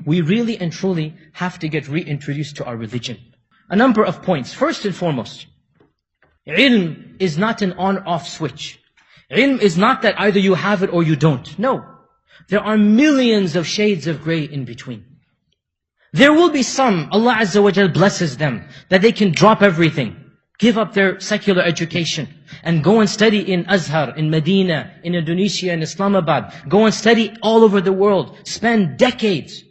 we really and truly have to get reintroduced to our religion. A number of points. First and foremost, ilm is not an on-off switch. Ilm is not that either you have it or you don't. No. There are millions of shades of gray in between. There will be some, Allah Azza wa Jal blesses them, that they can drop everything, give up their secular education, and go and study in Azhar, in Medina, in Indonesia, in Islamabad. Go and study all over the world. Spend decades.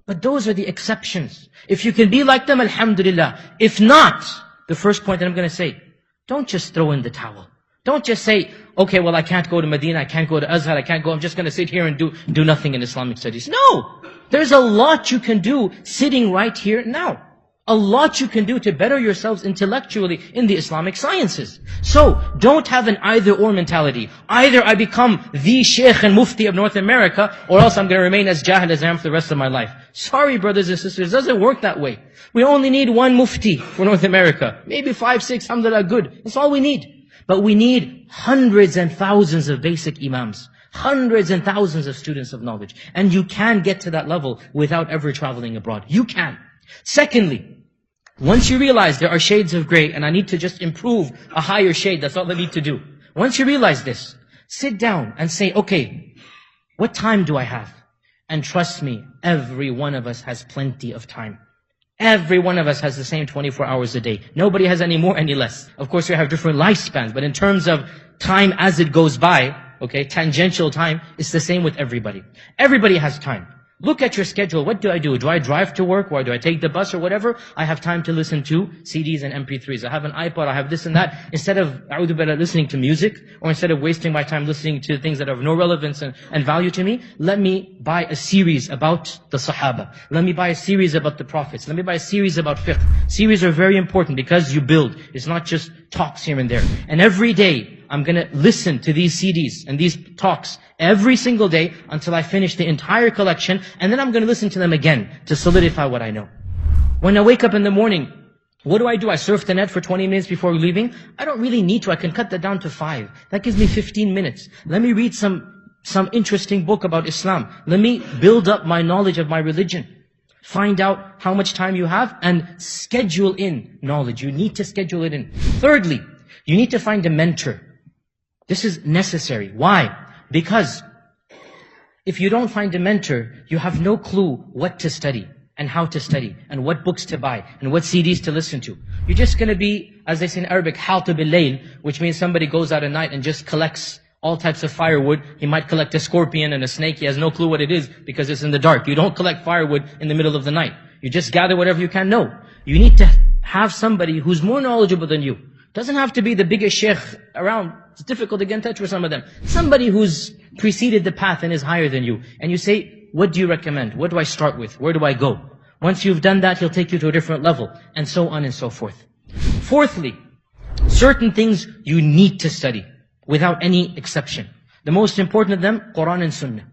But those are the exceptions. If you can be like them, alhamdulillah. If not, the first point that I'm going to say, don't just throw in the towel. Don't just say, okay, well I can't go to Medina, I can't go to Azhar, I'm just going to sit here and do nothing in Islamic studies. No! There's a lot you can do sitting right here now. A lot you can do to better yourselves intellectually in the Islamic sciences. So, don't have an either-or mentality. Either I become the Shaykh and Mufti of North America, or else I'm going to remain as jahil as I am for the rest of my life. Sorry, brothers and sisters, it doesn't work that way. We only need one Mufti for North America. Maybe 5, 6, alhamdulillah, good. That's all we need. But we need hundreds and thousands of basic imams. Hundreds and thousands of students of knowledge. And you can get to that level without ever traveling abroad. You can. Secondly, once you realize there are shades of gray and I need to just improve a higher shade, that's all I need to do. Once you realize this, sit down and say, okay, what time do I have? And trust me, every one of us has plenty of time. Every one of us has the same 24 hours a day. Nobody has any more, any less. Of course, we have different lifespans, but in terms of time as it goes by, okay, tangential time, it's the same with everybody. Everybody has time. Look at your schedule. What do? Do I drive to work? Or do I take the bus or whatever? I have time to listen to CDs and MP3s. I have an iPod, I have this and that. Instead of, a'udhu billah, listening to music, or instead of wasting my time listening to things that have no relevance and value to me, let me buy a series about the Sahaba. Let me buy a series about the Prophets. Let me buy a series about fiqh. Series are very important because you build. It's not just talks here and there. And every day, I'm going to listen to these CDs and these talks every single day until I finish the entire collection, and then I'm going to listen to them again to solidify what I know. When I wake up in the morning, what do? I surf the net for 20 minutes before leaving? I don't really need to. I can cut that down to 5. That gives me 15 minutes. Let me read some interesting book about Islam. Let me build up my knowledge of my religion. Find out how much time you have and schedule in knowledge. You need to schedule it in. Thirdly, you need to find a mentor. This is necessary. Why? Because if you don't find a mentor, you have no clue what to study and how to study and what books to buy and what CDs to listen to. You're just going to be, as they say in Arabic, حاطب الليل, which means somebody goes out at night and just collects all types of firewood. He might collect a scorpion and a snake. He has no clue what it is because it's in the dark. You don't collect firewood in the middle of the night. You just gather whatever you can know. You need to have somebody who's more knowledgeable than you. Doesn't have to be the biggest sheikh around. It's difficult to get in touch with some of them. Somebody who's preceded the path and is higher than you. And you say, what do you recommend? What do I start with? Where do I go? Once you've done that, he'll take you to a different level. And so on and so forth. Fourthly, certain things you need to study without any exception. The most important of them, Quran and Sunnah.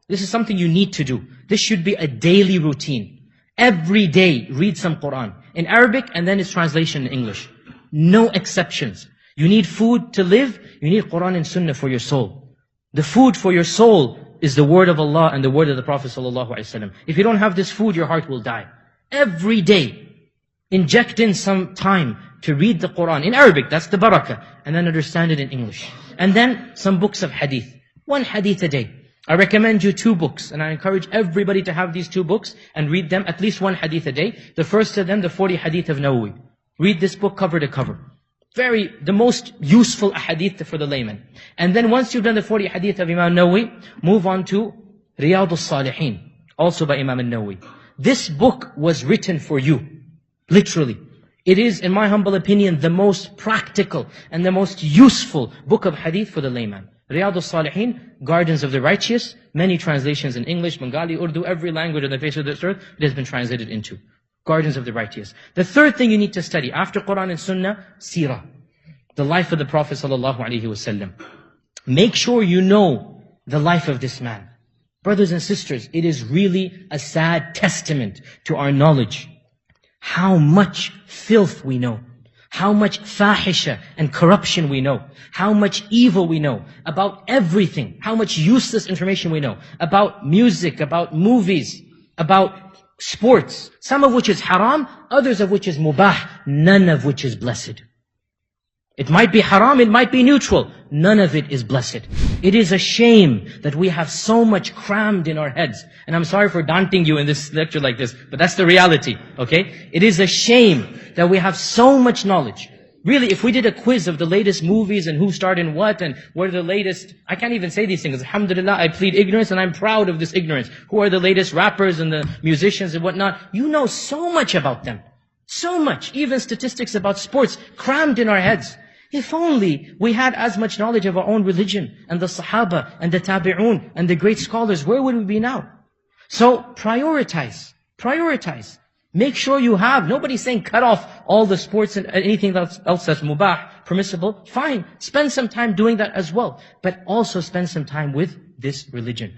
This is something you need to do. This should be a daily routine. Every day, read some Quran. In Arabic and then its translation in English. No exceptions. You need food to live, you need Quran and Sunnah for your soul. The food for your soul is the word of Allah and the word of the Prophet ﷺ. If you don't have this food, your heart will die. Every day, inject in some time to read the Quran in Arabic, that's the barakah, and then understand it in English. And then some books of hadith. 1 hadith a day. I recommend you 2 books, and I encourage everybody to have these 2 books and read them, at least 1 hadith a day. The first of them, the 40 hadith of Nawawi. Read this book cover to cover. The most useful hadith for the layman. And then once you've done the 40 hadith of Imam Nawawi, move on to Riyadus Salihin, also by Imam Nawawi. This book was written for you, literally. It is, in my humble opinion, the most practical and the most useful book of hadith for the layman. Riyadus Salihin, Gardens of the Righteous, many translations in English, Bengali, Urdu, every language on the face of this earth, it has been translated into. Gardens of the Righteous. The third thing you need to study after Quran and Sunnah, Seerah, the life of the Prophet ﷺ. Make sure you know the life of this man. Brothers and sisters, it is really a sad testament to our knowledge. How much filth we know. How much fahisha and corruption we know. How much evil we know. About everything. How much useless information we know. About music, about movies, about sports, some of which is haram, others of which is mubah, none of which is blessed. It might be haram, it might be neutral. None of it is blessed. It is a shame that we have so much crammed in our heads. And I'm sorry for daunting you in this lecture like this, but that's the reality, okay? It is a shame that we have so much knowledge. Really, if we did a quiz of the latest movies and who starred in what and what are the latest, I can't even say these things. Alhamdulillah, I plead ignorance and I'm proud of this ignorance. Who are the latest rappers and the musicians and whatnot? You know so much about them. So much. Even statistics about sports crammed in our heads. If only we had as much knowledge of our own religion and the Sahaba and the Tabi'un and the great scholars, where would we be now? So prioritize. Prioritize. Make sure you have. Nobody's saying cut off all the sports and anything else that's mubah, permissible. Fine. Spend some time doing that as well. But also spend some time with this religion.